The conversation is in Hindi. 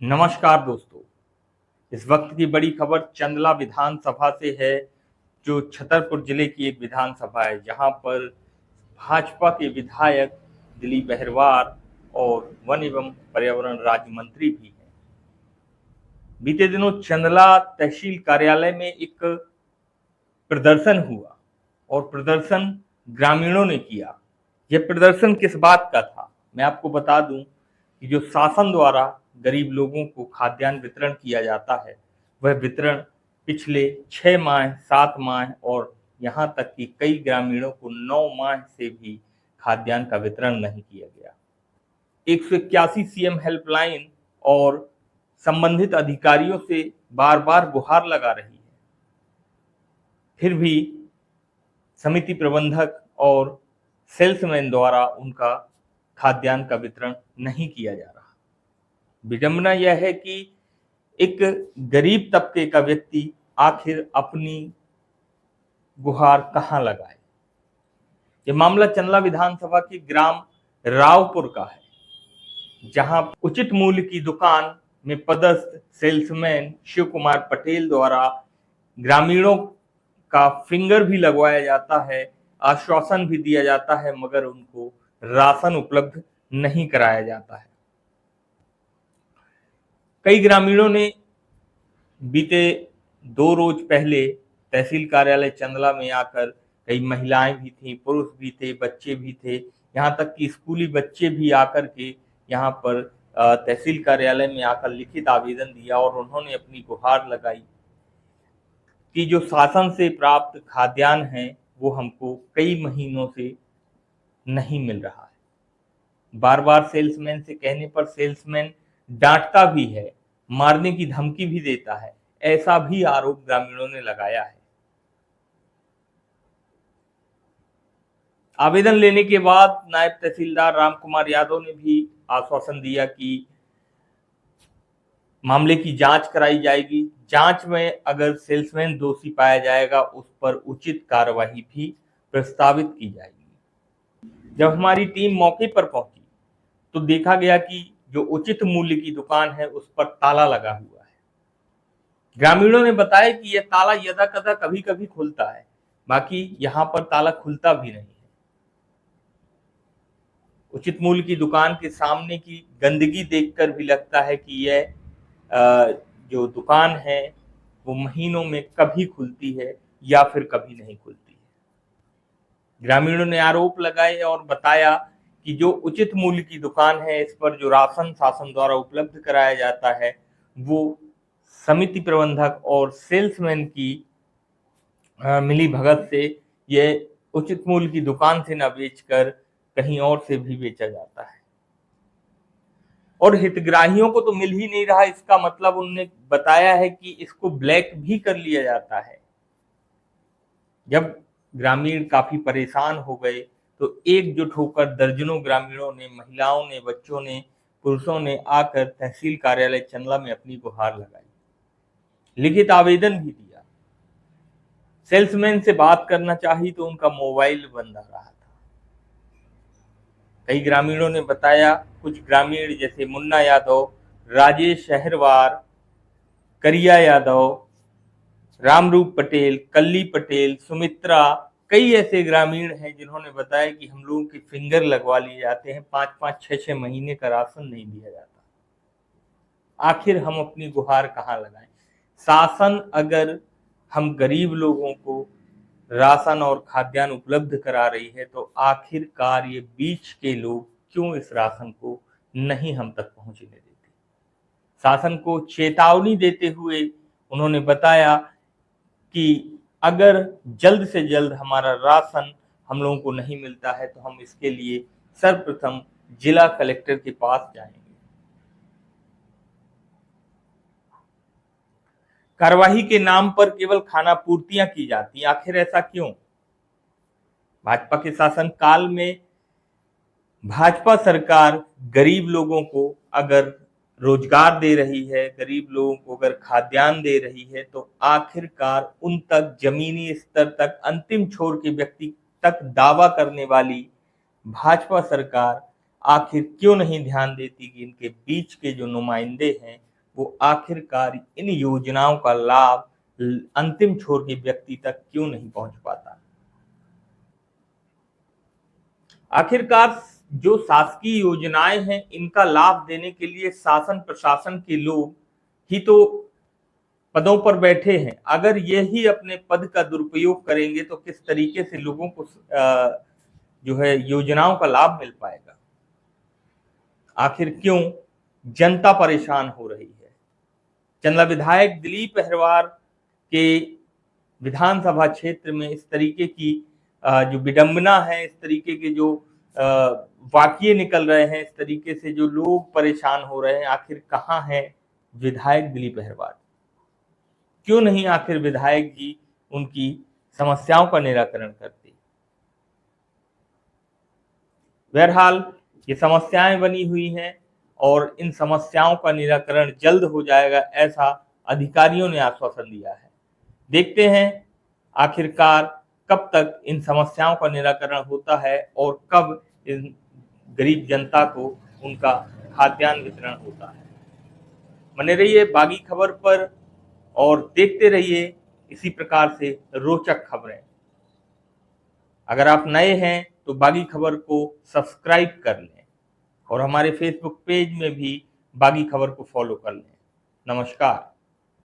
नमस्कार दोस्तों। इस वक्त की बड़ी खबर चंदला विधानसभा से है, जो छतरपुर जिले की एक विधानसभा है, जहां पर भाजपा के विधायक दिलीप अहिरवार और वन एवं पर्यावरण राज्य मंत्री भी हैं। बीते दिनों चंदला तहसील कार्यालय में एक प्रदर्शन हुआ और प्रदर्शन ग्रामीणों ने किया। यह प्रदर्शन किस बात का था, मैं आपको बता दूं कि जो शासन द्वारा गरीब लोगों को खाद्यान्न वितरण किया जाता है, वह वितरण पिछले 6 माह, 7 माह और यहाँ तक कि कई ग्रामीणों को 9 माह से भी खाद्यान्न का वितरण नहीं किया गया। 181 सीएम हेल्पलाइन और संबंधित अधिकारियों से बार बार गुहार लगा रही है, फिर भी समिति प्रबंधक और सेल्समैन द्वारा उनका खाद्यान्न का वितरण नहीं किया जा रहा। विडंबना यह है कि एक गरीब तबके का व्यक्ति आखिर अपनी गुहार कहां लगाए। यह मामला चंदला विधानसभा के ग्राम रावपुर का है, जहां उचित मूल्य की दुकान में पदस्थ सेल्समैन शिव कुमार पटेल द्वारा ग्रामीणों का फिंगर भी लगवाया जाता है, आश्वासन भी दिया जाता है, मगर उनको राशन उपलब्ध नहीं कराया जाता है। कई ग्रामीणों ने बीते 2 रोज पहले तहसील कार्यालय चंदला में आकर, कई महिलाएं भी थी, पुरुष भी थे, बच्चे भी थे, यहाँ तक कि स्कूली बच्चे भी आकर के यहाँ पर तहसील कार्यालय में आकर लिखित आवेदन दिया और उन्होंने अपनी गुहार लगाई कि जो शासन से प्राप्त खाद्यान्न है वो हमको कई महीनों से नहीं मिल रहा है। बार बार सेल्समैन से कहने पर सेल्समैन डांटता भी है, मारने की धमकी भी देता है, ऐसा भी आरोप ग्रामीणों ने लगाया है। आवेदन लेने के बाद नायब तहसीलदार राम कुमार यादव ने भी आश्वासन दिया कि मामले की जांच कराई जाएगी। जांच में अगर सेल्समैन दोषी पाया जाएगा, उस पर उचित कार्रवाई भी प्रस्तावित की जाएगी। जब हमारी टीम मौके पर पहुंची तो देखा गया कि जो उचित मूल्य की दुकान है उस पर ताला लगा हुआ है। ग्रामीणों ने बताया कि यह ताला यदा कदा कभी कभी खुलता है, बाकी यहाँ पर ताला खुलता भी नहीं है। उचित मूल्य की दुकान के सामने की गंदगी देखकर भी लगता है कि यह जो दुकान है वो महीनों में कभी खुलती है या फिर कभी नहीं खुलती है। ग्रामीणों ने आरोप लगाए और बताया कि जो उचित मूल्य की दुकान है, इस पर जो राशन शासन द्वारा उपलब्ध कराया जाता है वो समिति प्रबंधक और सेल्समैन की मिली भगत से यह उचित मूल्य की दुकान से न बेचकर कहीं और से भी बेचा जाता है और हितग्राहियों को तो मिल ही नहीं रहा। इसका मतलब उन्होंने बताया है कि इसको ब्लैक भी कर लिया जाता है। जब ग्रामीण काफी परेशान हो गए तो एकजुट होकर दर्जनों ग्रामीणों ने, महिलाओं ने, बच्चों ने, पुरुषों ने आकर तहसील कार्यालय चंदला में अपनी गुहार लगाई, लिखित आवेदन भी दिया। सेल्समैन से बात करना चाहिए तो उनका मोबाइल बंद आ रहा था। कई ग्रामीणों ने बताया, कुछ ग्रामीण जैसे मुन्ना यादव, राजेश अहिरवार, करिया यादव, रामरूप पटेल, कल्ली पटेल, सुमित्रा, कई ऐसे ग्रामीण हैं जिन्होंने बताया कि हम लोगों के फिंगर लगवा लिए जाते हैं, 5-5, 6-6 महीने का राशन नहीं दिया जाता। आखिर हम अपनी गुहार कहाँ लगाएं? शासन अगर हम गरीब लोगों को राशन और खाद्यान्न उपलब्ध करा रही है तो आखिरकार ये बीच के लोग क्यों इस राशन को नहीं हम तक पहुंचने देते? शासन को चेतावनी देते हुए उन्होंने बताया कि अगर जल्द से जल्द हमारा राशन हम लोगों को नहीं मिलता है तो हम इसके लिए सर्वप्रथम जिला कलेक्टर के पास जाएंगे। कार्यवाही के नाम पर केवल खाना पूर्तियां की जाती, आखिर ऐसा क्यों? भाजपा के शासन काल में भाजपा सरकार गरीब लोगों को अगर रोजगार दे रही है, गरीब लोगों को अगर खाद्यान्न दे रही है, तो आखिरकार उन तक, जमीनी स्तर तक, अंतिम छोर के व्यक्ति तक दावा करने वाली भाजपा सरकार आखिर क्यों नहीं ध्यान देती कि इनके बीच के जो नुमाइंदे हैं वो आखिरकार इन योजनाओं का लाभ अंतिम छोर के व्यक्ति तक क्यों नहीं पहुंच पाता। आखिरकार जो शासकीय योजनाएं हैं इनका लाभ देने के लिए शासन प्रशासन के लोग ही तो पदों पर बैठे हैं। अगर यही अपने पद का दुरुपयोग करेंगे तो किस तरीके से लोगों को जो है योजनाओं का लाभ मिल पाएगा। आखिर क्यों जनता परेशान हो रही है। चंदला विधायक दिलीप अहरवार के विधानसभा क्षेत्र में इस तरीके की जो विडंबना है, इस तरीके के जो वाकये निकल रहे हैं, इस तरीके से जो लोग परेशान हो रहे हैं, आखिर कहाँ है विधायक दिलीप अहरवार। क्यों नहीं आखिर विधायक जी उनकी समस्याओं का निराकरण करते। बहरहाल ये समस्याएं बनी हुई हैं और इन समस्याओं का निराकरण जल्द हो जाएगा, ऐसा अधिकारियों ने आश्वासन दिया है। देखते हैं आखिरकार कब तक इन समस्याओं का निराकरण होता है और कब इन गरीब जनता को उनका खाद्यान्न वितरण होता है। बने रहिए बागी खबर पर और देखते रहिए इसी प्रकार से रोचक खबरें। अगर आप नए हैं तो बागी खबर को सब्सक्राइब कर लें और हमारे फेसबुक पेज में भी बागी खबर को फॉलो कर लें। नमस्कार।